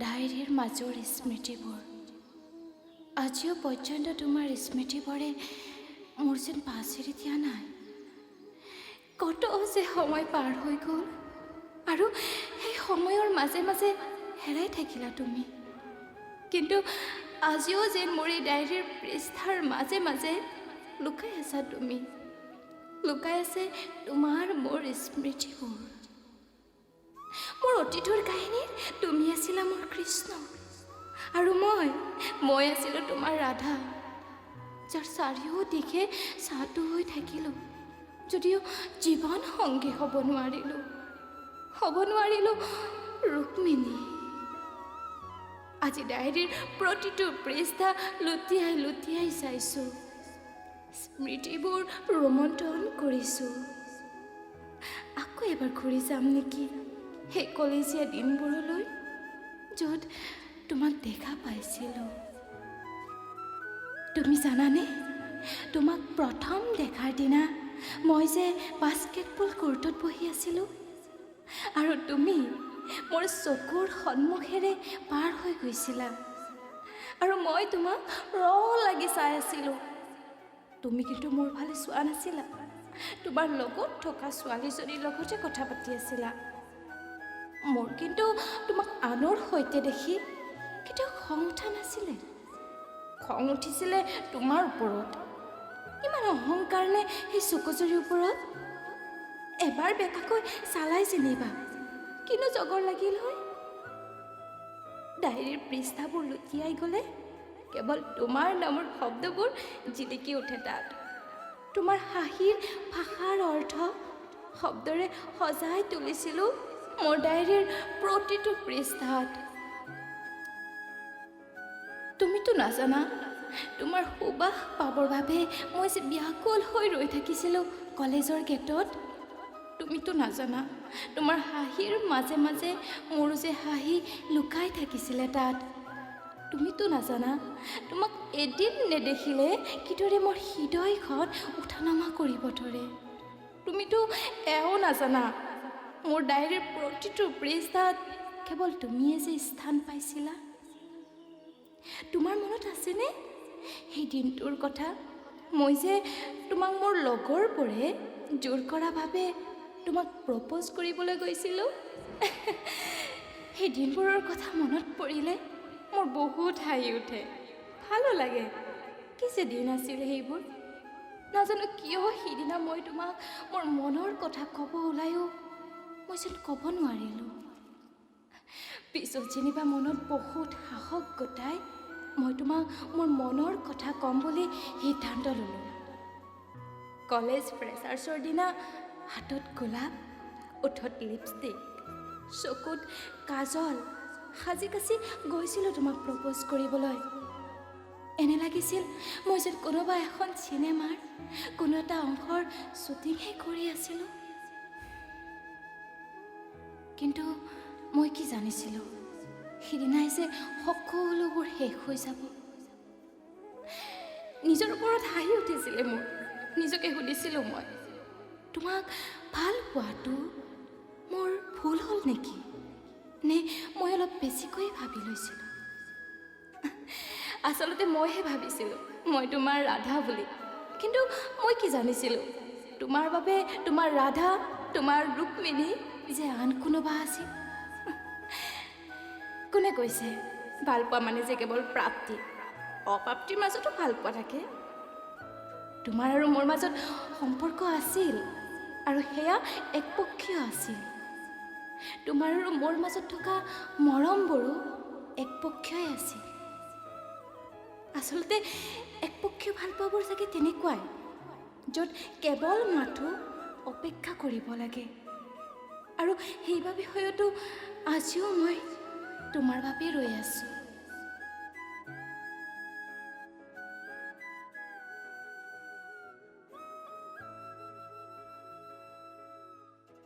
ডায়েৰীৰ মাজৰ স্মৃতিবোৰ আজিও পৰ্যন্ত তোমাৰ স্মৃতিবোৰে মোৰ যেন পাছেৰি দিয়া নাই। কত যে সময় পাৰ হৈ গ'ল আৰু সেই সময়ৰ মাজে মাজে হেৰাই থাকিলা তুমি, কিন্তু আজিও যেন মোৰ এই ডায়েৰীৰ পৃষ্ঠাৰ মাজে মাজে লুকাই আছা তুমি, লুকাই আছে তোমাৰ মোৰ স্মৃতিবোৰ। মোৰ অতীতৰ কাহিনীত তুমি আছিলা মোৰ কৃষ্ণ আৰু মই আছিলোঁ তোমাৰ ৰাধা, যাৰ চাৰিওদিশে চাহটো হৈ থাকিলোঁ, যদিও জীৱন সংগী হ'ব নোৱাৰিলোঁ ৰুক্মিণী। আজি ডায়েৰীৰ প্ৰতিটো পৃষ্ঠা লুটিয়াই লুটিয়াই চাইছোঁ, স্মৃতিবোৰ ৰোমন্থন কৰিছোঁ। আকৌ এবাৰ ঘূৰি যাম নেকি সেই কলেজীয়া দিনবোৰলৈ, য'ত তোমাক দেখা পাইছিলোঁ। তুমি জানানে, তোমাক প্ৰথম দেখাৰ দিনা মই যে বাস্কেটবল কোৰ্টত বহি আছিলোঁ আৰু তুমি মোৰ চকুৰ সন্মুখেৰে পাৰ হৈ গৈছিলা আৰু মই তোমাক লাগি চাই আছিলোঁ। তুমি কিন্তু মোৰ ফালে চোৱা নাছিলা, তোমাৰ লগত থকা ছোৱালীজনীৰ লগতে কথা পাতি আছিলা। মোৰ কিন্তু তোমাক আনৰ সৈতে দেখি কেতিয়াও খং উঠা নাছিলে। খং উঠিছিলে তোমাৰ ওপৰত, ইমান অহংকাৰ নে সেই চকুজুৰিৰ ওপৰত। এবাৰ বেকাকৈ চালাই যেনিবা, কিনো জগৰ লাগিল হয়। ডায়েৰীৰ পৃষ্ঠাবোৰ লুটিয়াই গ'লে কেৱল তোমাৰ নামৰ শব্দবোৰ জিলিকি উঠে তাত। তোমাৰ হাঁহিৰ ভাষাৰ অৰ্থ শব্দৰে সজাই তুলিছিলোঁ মোৰ ডায়েৰীৰ প্ৰতিটো পৃষ্ঠাত। তুমিতো নাজানা, তোমাৰ সুবাস পাবৰ বাবে মই যে ব্যাকুল হৈ ৰৈ থাকিছিলোঁ কলেজৰ গেটত। তুমিতো নাজানা, তোমাৰ হাঁহিৰ মাজে মাজে মোৰ যে হাঁহি লুকাই থাকিছিলে তাত। তুমিতো নাজানা, তোমাক এদিন নেদেখিলে কিদৰে মোৰ হৃদয়খন উঠা নমা কৰিব ধৰে। তুমিতো এও নাজানা, মোৰ ডায়েৰীৰ প্ৰতিটো পৃষ্ঠাত কেৱল তুমিয়ে যে স্থান পাইছিলা। তোমাৰ মনত আছেনে সেই দিনটোৰ কথা? মই যে তোমাক মোৰ লগৰবোৰে জোৰ কৰা ভাবে তোমাক প্ৰপ'জ কৰিবলৈ গৈছিলোঁ। সেই দিনবোৰৰ কথা মনত পৰিলে মোৰ বহুত হাঁহি উঠে, ভালো লাগে। কি যে দিন আছিল সেইবোৰ। নাজানো কিয় সিদিনা মই তোমাক মোৰ মনৰ কথা ক'ব ওলায়ো মই যেন ক'ব নোৱাৰিলোঁ। পিছত যেনিবা মনত বহুত সাহস গোটাই মই তোমাক মোৰ মনৰ কথা ক'ম বুলি সিদ্ধান্ত ল'লোঁ। কলেজ ফ্ৰেছাৰ্ছৰ দিনা হাতত গোলাপ, ওঠত লিপষ্টিক, চকুত কাজল সাজি কাচি গৈছিলোঁ তোমাক প্ৰপ'জ কৰিবলৈ। এনে লাগিছিল মই যেন কোনোবা এখন চিনেমাৰ কোনো এটা অংশৰ শ্বুটিংহে কৰি আছিলোঁ। কিন্তু মই কি জানিছিলোঁ সিদিনাই যে সকলোবোৰ শেষ হৈ যাব। নিজৰ ওপৰত হাঁহি উঠিছিলে মোৰ। নিজকে সুধিছিলোঁ মই, তোমাক ভাল পোৱাটো মোৰ ভুল হ'ল নেকি, নে মই অলপ বেছিকৈ ভাবি লৈছিলোঁ? আচলতে মইহে ভাবিছিলোঁ মই তোমাৰ ৰাধা বুলি, কিন্তু মই কি জানিছিলোঁ তোমাৰ বাবে তোমাৰ ৰাধা, তোমাৰ ৰুক্মিণী যে আন কোনোবা আছিল। কোনে কৈছে ভাল পোৱা মানে যে কেৱল প্ৰাপ্তি? অপ্ৰাপ্তিৰ মাজতো ভাল পোৱা থাকে। তোমাৰ আৰু মোৰ মাজত সম্পৰ্ক আছিল আৰু সেয়া একপক্ষীয় আছিল। তোমাৰ আৰু মোৰ মাজত থকা মৰমবোৰো একপক্ষীয় আছিল। আচলতে একপক্ষীয় ভাল পোৱাবোৰ চাগে তেনেকুৱাই, য'ত কেৱল মাথো অপেক্ষা কৰিব লাগে। আৰু সেইবাবে হয়তো আজিও মই তোমাৰ বাবে ৰৈ আছোঁ।